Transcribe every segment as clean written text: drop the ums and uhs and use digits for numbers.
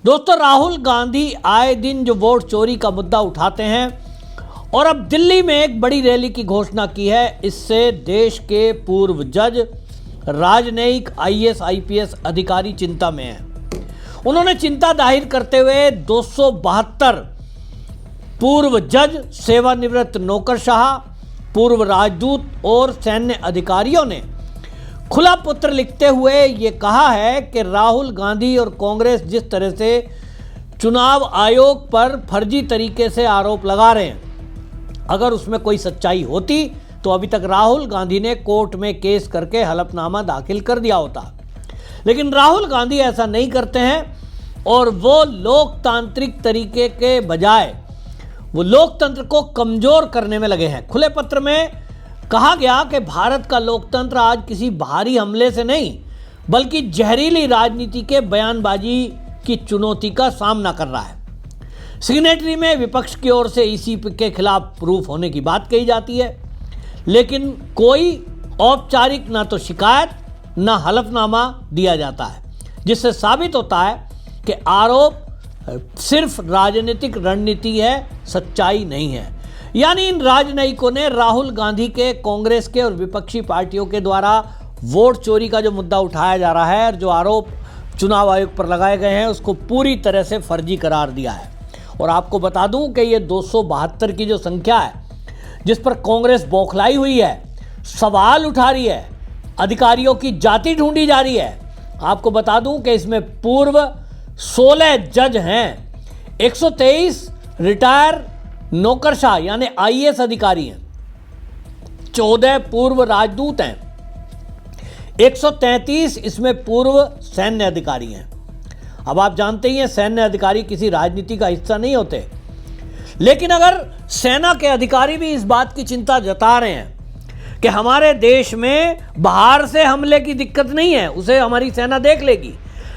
दोस्तों, राहुल गांधी आए दिन जो वोट चोरी का मुद्दा उठाते हैं और अब दिल्ली में एक बड़ी रैली की घोषणा की है। इससे देश के पूर्व जज, राजनयिक, आईएएस आईपीएस अधिकारी चिंता में हैं। उन्होंने चिंता जाहिर करते हुए 272 पूर्व जज, सेवानिवृत्त नौकरशाह, पूर्व राजदूत और सैन्य अधिकारियों ने खुला पत्र लिखते हुए ये कहा है कि राहुल गांधी और कांग्रेस जिस तरह से चुनाव आयोग पर फर्जी तरीके से आरोप लगा रहे हैं, अगर उसमें कोई सच्चाई होती तो अभी तक राहुल गांधी ने कोर्ट में केस करके हलफनामा दाखिल कर दिया होता। लेकिन राहुल गांधी ऐसा नहीं करते हैं और वो लोकतांत्रिक तरीके के बजाय वो लोकतंत्र को कमजोर करने में लगे हैं। खुले पत्र में कहा गया कि भारत का लोकतंत्र आज किसी बाहरी हमले से नहीं बल्कि जहरीली राजनीति के बयानबाजी की चुनौती का सामना कर रहा है। सिग्नेटरी में विपक्ष की ओर से ईसी के खिलाफ प्रूफ होने की बात कही जाती है, लेकिन कोई औपचारिक ना तो शिकायत ना हलफनामा दिया जाता है, जिससे साबित होता है कि आरोप सिर्फ राजनीतिक रणनीति है, सच्चाई नहीं है। यानी इन राजनयिकों ने राहुल गांधी के, कांग्रेस के और विपक्षी पार्टियों के द्वारा वोट चोरी का जो मुद्दा उठाया जा रहा है और जो आरोप चुनाव आयोग पर लगाए गए हैं उसको पूरी तरह से फर्जी करार दिया है। और आपको बता दूं कि ये 272 की जो संख्या है जिस पर कांग्रेस बौखलाई हुई है, सवाल उठा रही है, अधिकारियों की जाति ढूंढी जा रही है। आपको बता दूं कि इसमें पूर्व 16 जज हैं, 123 रिटायर नौकरशाह यानी आईएएस अधिकारी हैं, 14 पूर्व राजदूत हैं, 133 इसमें पूर्व सैन्य अधिकारी हैं। अब आप जानते ही हैं सैन्य अधिकारी किसी राजनीति का हिस्सा नहीं होते, लेकिन अगर सेना के अधिकारी भी इस बात की चिंता जता रहे हैं कि हमारे देश में बाहर से हमले की दिक्कत नहीं है, उसे हमारी सेना देख लेगी,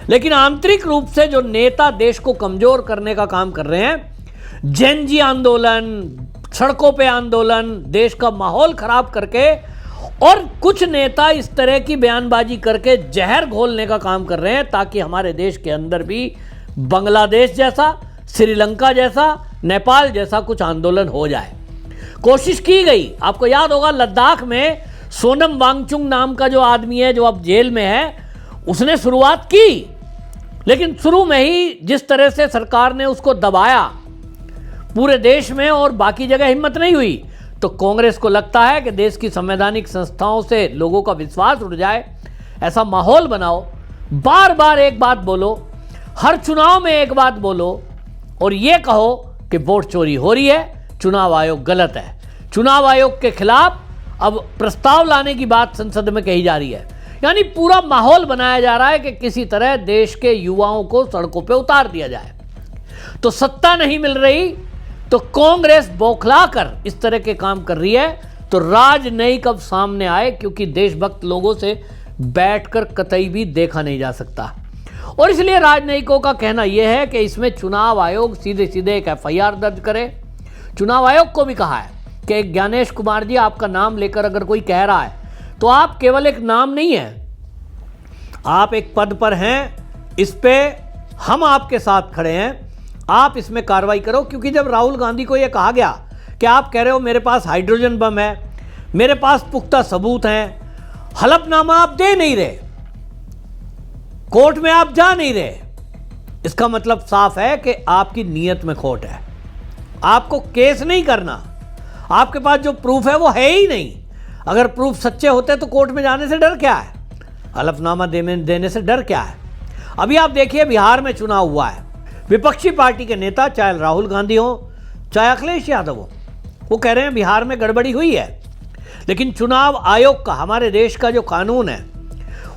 लेकिन आंतरिक रूप से जो नेता देश को कमजोर करने का काम कर रहे हैं, जेनजी आंदोलन, सड़कों पे आंदोलन, देश का माहौल खराब करके, और कुछ नेता इस तरह की बयानबाजी करके जहर घोलने का काम कर रहे हैं ताकि हमारे देश के अंदर भी बांग्लादेश जैसा, श्रीलंका जैसा, नेपाल जैसा कुछ आंदोलन हो जाए। कोशिश की गई, आपको याद होगा लद्दाख में सोनम वांगचुक नाम का जो आदमी है जो अब जेल में है, उसने शुरुआत की, लेकिन शुरू में ही जिस तरह से सरकार ने उसको दबाया पूरे देश में और बाकी जगह हिम्मत नहीं हुई, तो कांग्रेस को लगता है कि देश की संवैधानिक संस्थाओं से लोगों का विश्वास उठ जाए, ऐसा माहौल बनाओ, बार बार एक बात बोलो, हर चुनाव में एक बात बोलो और ये कहो कि वोट चोरी हो रही है, चुनाव आयोग गलत है। चुनाव आयोग के खिलाफ अब प्रस्ताव लाने की बात संसद में कही जा रही है। यानी पूरा माहौल बनाया जा रहा है कि किसी तरह देश के युवाओं को सड़कों पे उतार दिया जाए। तो सत्ता नहीं मिल रही तो कांग्रेस बौखला कर इस तरह के काम कर रही है, तो राजनयिक अब सामने आए, क्योंकि देशभक्त लोगों से बैठकर कतई भी देखा नहीं जा सकता। और इसलिए राजनयिकों का कहना यह है कि इसमें चुनाव आयोग सीधे सीधे एक एफआईआर दर्ज करे। चुनाव आयोग को भी कहा है कि ज्ञानेश कुमार जी, आपका नाम लेकर अगर कोई कह रहा है तो आप केवल एक नाम नहीं है, आप एक पद पर हैं, इस पे हम आपके साथ खड़े हैं, आप इसमें कार्रवाई करो। क्योंकि जब राहुल गांधी को यह कहा गया कि आप कह रहे हो मेरे पास हाइड्रोजन बम है, मेरे पास पुख्ता सबूत हैं, हलफनामा आप दे नहीं रहे, कोर्ट में आप जा नहीं रहे, इसका मतलब साफ है कि आपकी नीयत में खोट है, आपको केस नहीं करना, आपके पास जो प्रूफ है वो है ही नहीं। अगर प्रूफ सच्चे होते तो कोर्ट में जाने से डर क्या है, हलफनामा देने से डर क्या है। अभी आप देखिए बिहार में चुनाव हुआ है, विपक्षी पार्टी के नेता, चाहे राहुल गांधी हो चाहे अखिलेश यादव हो, वो कह रहे हैं बिहार में गड़बड़ी हुई है। लेकिन चुनाव आयोग का, हमारे देश का जो कानून है,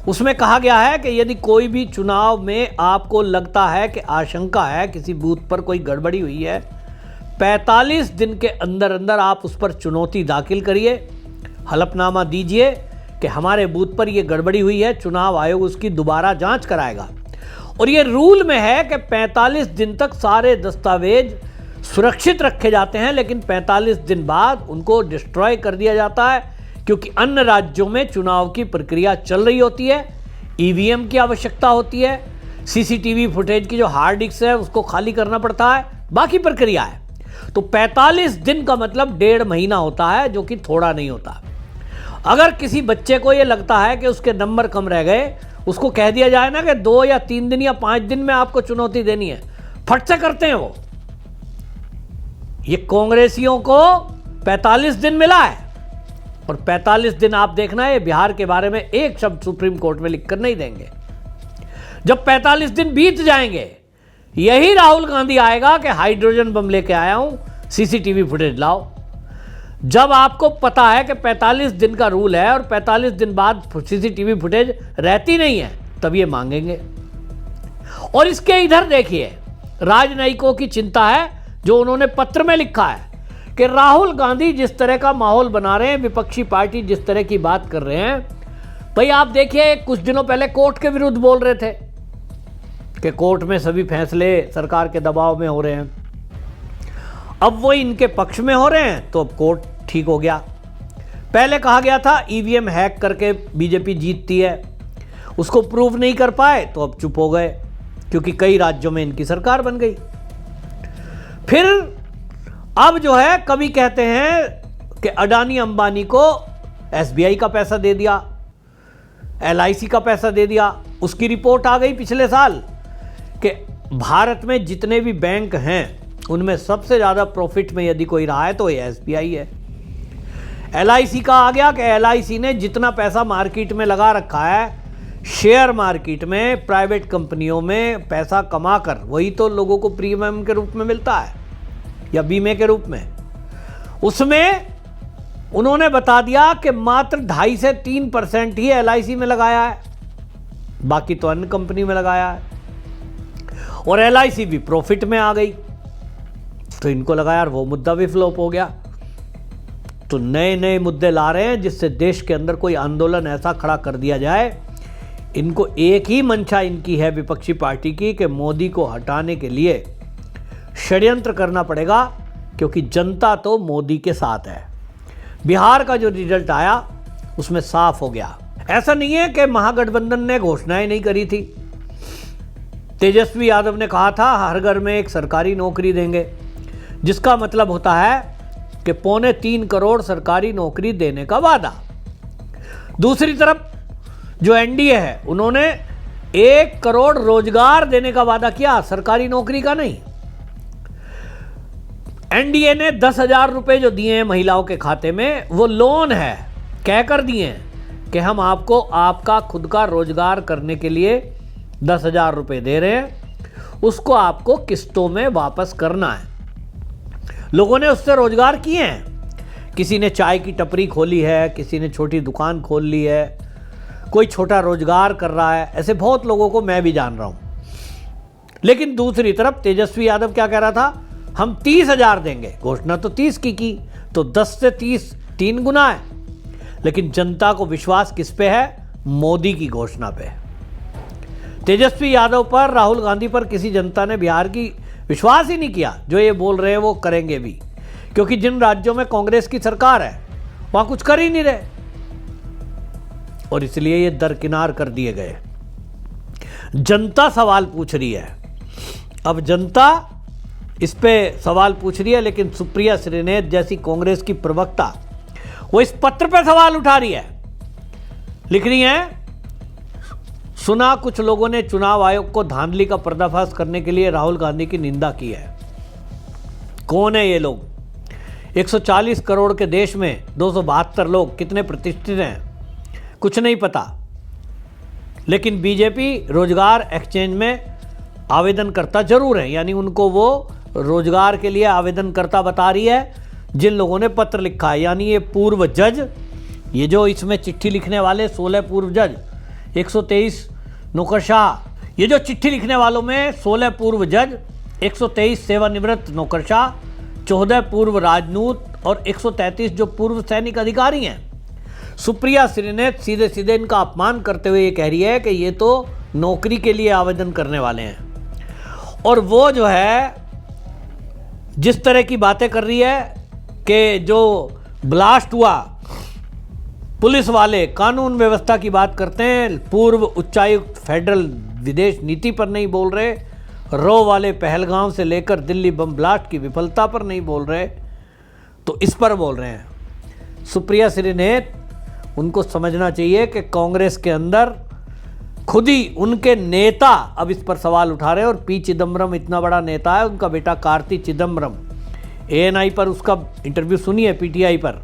उसमें कहा गया है कि यदि कोई भी चुनाव में आपको लगता है कि आशंका है किसी बूथ पर कोई गड़बड़ी हुई है, 45 दिन के अंदर अंदर आप उस पर चुनौती दाखिल करिए, हलफनामा दीजिए कि हमारे बूथ पर यह गड़बड़ी हुई है, चुनाव आयोग उसकी दोबारा जांच कराएगा। और ये रूल में है कि 45 दिन तक सारे दस्तावेज सुरक्षित रखे जाते हैं, लेकिन 45 दिन बाद उनको डिस्ट्रॉय कर दिया जाता है, क्योंकि अन्य राज्यों में चुनाव की प्रक्रिया चल रही होती है, ईवीएम की आवश्यकता होती है, सीसीटीवी फुटेज की जो हार्ड डिस्क है उसको खाली करना पड़ता है, बाकी प्रक्रिया है। तो 45 दिन का मतलब 1.5 महीना होता है, जो कि थोड़ा नहीं होता। अगर किसी बच्चे को ये लगता है कि उसके नंबर कम रह गए, उसको कह दिया जाए ना कि 2 या 3 दिन या 5 दिन में आपको चुनौती देनी है, फट से करते हैं वो। ये कांग्रेसियों को 45 दिन मिला है, और 45 दिन आप देखना है बिहार के बारे में एक शब्द सुप्रीम कोर्ट में लिखकर नहीं देंगे। जब 45 दिन बीत जाएंगे, यही राहुल गांधी आएगा कि हाइड्रोजन बम लेके आया हूं, सीसीटीवी फुटेज लाओ। जब आपको पता है कि 45 दिन का रूल है और 45 दिन बाद सीसीटीवी फुटेज रहती नहीं है, तब ये मांगेंगे। और इसके इधर देखिए, राजनयिकों की चिंता है, जो उन्होंने पत्र में लिखा है कि राहुल गांधी जिस तरह का माहौल बना रहे हैं, विपक्षी पार्टी जिस तरह की बात कर रहे हैं, भाई आप देखिए कुछ दिनों पहले कोर्ट के विरुद्ध बोल रहे थे कि कोर्ट में सभी फैसले सरकार के दबाव में हो रहे हैं। अब वो इनके पक्ष में हो रहे हैं, तो अब कोर्ट ठीक हो गया। पहले कहा गया था ईवीएम हैक करके बीजेपी जीतती है, उसको प्रूव नहीं कर पाए तो अब चुप हो गए, क्योंकि कई राज्यों में इनकी सरकार बन गई। फिर अब जो है कभी कहते हैं कि अडानी अंबानी को एसबीआई का पैसा दे दिया, एलआईसी का पैसा दे दिया। उसकी रिपोर्ट आ गई पिछले साल कि भारत में जितने भी बैंक हैं उनमें सबसे ज़्यादा प्रॉफिट में यदि कोई रहा है तो ये एसबीआई है। एलआईसी का आ गया कि एलआईसी ने जितना पैसा मार्केट में लगा रखा है, शेयर मार्केट में, प्राइवेट कंपनियों में पैसा कमाकर, वही तो लोगों को प्रीमियम के रूप में मिलता है या बीमे के रूप में, उसमें उन्होंने बता दिया कि मात्र 2.5 से 3% ही एलआईसी में लगाया है, बाकी तो अन्य कंपनी में लगाया है। और एलआईसी भी प्रॉफिट में आ गई, तो इनको लगा यार वो मुद्दा भी फ्लॉप हो गया। तो नए नए मुद्दे ला रहे हैं जिससे देश के अंदर कोई आंदोलन ऐसा खड़ा कर दिया जाए। इनको एक ही मंशा इनकी है विपक्षी पार्टी की कि मोदी को हटाने के लिए षड्यंत्र करना पड़ेगा, क्योंकि जनता तो मोदी के साथ है। बिहार का जो रिजल्ट आया उसमें साफ हो गया। ऐसा नहीं है कि महागठबंधन ने घोषणाएं नहीं करी थी। तेजस्वी यादव ने कहा था हर घर में एक सरकारी नौकरी देंगे, जिसका मतलब होता है कि 3.25 करोड़ सरकारी नौकरी देने का वादा। दूसरी तरफ जो एनडीए है, उन्होंने 1 करोड़ रोजगार देने का वादा किया, सरकारी नौकरी का नहीं। एनडीए ने 10,000 रुपए जो दिए हैं महिलाओं के खाते में, वो लोन है, कहकर दिए हैं कि हम आपको आपका खुद का रोजगार करने के लिए 10,000 रुपए दे रहे हैं, उसको आपको किस्तों में वापस करना है। लोगों ने उससे रोजगार किए हैं। किसी ने चाय की टपरी खोली है, किसी ने छोटी दुकान खोल ली है, कोई छोटा रोजगार कर रहा है। ऐसे बहुत लोगों को मैं भी जान रहा हूं। लेकिन दूसरी तरफ तेजस्वी यादव क्या कह रहा था, हम 30,000 देंगे। घोषणा तो 30 की, तो 10 से 30 3 गुना है। लेकिन जनता को विश्वास किस पे है? मोदी की घोषणा पे। तेजस्वी यादव पर, राहुल गांधी पर किसी जनता ने बिहार की विश्वास ही नहीं किया। जो ये बोल रहे हैं वो करेंगे भी, क्योंकि जिन राज्यों में कांग्रेस की सरकार है वहां कुछ कर ही नहीं रहे, और इसलिए ये दरकिनार कर दिए गए। जनता सवाल पूछ रही है। अब जनता इस पे सवाल पूछ रही है, लेकिन सुप्रिया श्रीनेत जैसी कांग्रेस की प्रवक्ता वो इस पत्र पे सवाल उठा रही है, लिख रही है, सुना कुछ लोगों ने चुनाव आयोग को धांधली का पर्दाफाश करने के लिए राहुल गांधी की निंदा की है। कौन है ये लोग? 140 करोड़ के देश में 272 लोग कितने प्रतिष्ठित हैं, कुछ नहीं पता। लेकिन बीजेपी रोजगार एक्सचेंज में आवेदन करता जरूर है, यानी उनको वो रोजगार के लिए आवेदन करता बता रही है जिन लोगों ने पत्र लिखा है। यानी ये पूर्व जज, ये जो इसमें चिट्ठी लिखने वाले 16 पूर्व जज, 123 नौकरशाह, ये जो चिट्ठी लिखने वालों में 16 पूर्व जज, 123 सेवानिवृत्त नौकरशाह, 14 पूर्व राजदूत और 133 जो पूर्व सैनिक अधिकारी हैं। सुप्रिया श्रीनेत सीधे सीधे इनका अपमान करते हुए ये कह रही है कि ये तो नौकरी के लिए आवेदन करने वाले हैं। और वो जो है जिस तरह की बातें कर रही है कि जो ब्लास्ट हुआ, पुलिस वाले कानून व्यवस्था की बात करते हैं, पूर्व उच्चायुक्त फेडरल विदेश नीति पर नहीं बोल रहे, रो वाले पहलगाम से लेकर दिल्ली बम ब्लास्ट की विफलता पर नहीं बोल रहे, तो इस पर बोल रहे हैं। सुप्रिया श्रीनेत, उनको समझना चाहिए कि कांग्रेस के अंदर खुद ही उनके नेता अब इस पर सवाल उठा रहे हैं। और पी चिदम्बरम इतना बड़ा नेता है, उनका बेटा कार्ति चिदम्बरम, ANI पर उसका इंटरव्यू सुनिए, PTI पर,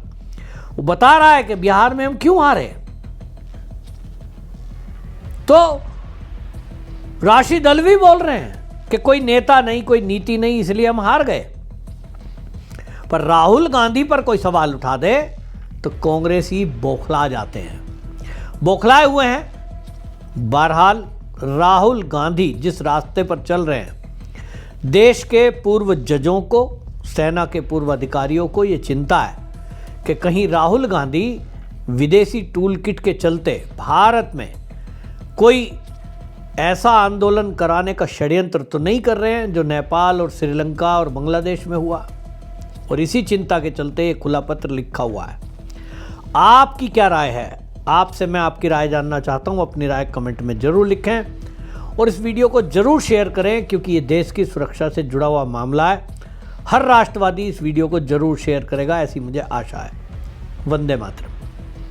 वो बता रहा है कि बिहार में हम क्यों हारे। तो राशिद अलवी बोल रहे हैं कि कोई नेता नहीं, कोई नीति नहीं, इसलिए हम हार गए। पर राहुल गांधी पर कोई सवाल उठा दे तो कांग्रेसी बौखला जाते हैं, बौखलाए हुए हैं। बहरहाल राहुल गांधी जिस रास्ते पर चल रहे हैं, देश के पूर्व जजों को, सेना के पूर्व अधिकारियों को ये चिंता है कि कहीं राहुल गांधी विदेशी टूल किट के चलते भारत में कोई ऐसा आंदोलन कराने का षड्यंत्र तो नहीं कर रहे हैं जो नेपाल और श्रीलंका और बांग्लादेश में हुआ। और इसी चिंता के चलते ये खुला पत्र लिखा हुआ है। आपकी क्या राय है? आपसे मैं आपकी राय जानना चाहता हूं। अपनी राय कमेंट में जरूर लिखें और इस वीडियो को जरूर शेयर करें, क्योंकि ये देश की सुरक्षा से जुड़ा हुआ मामला है। हर राष्ट्रवादी इस वीडियो को जरूर शेयर करेगा, ऐसी मुझे आशा है। वंदे मातरम।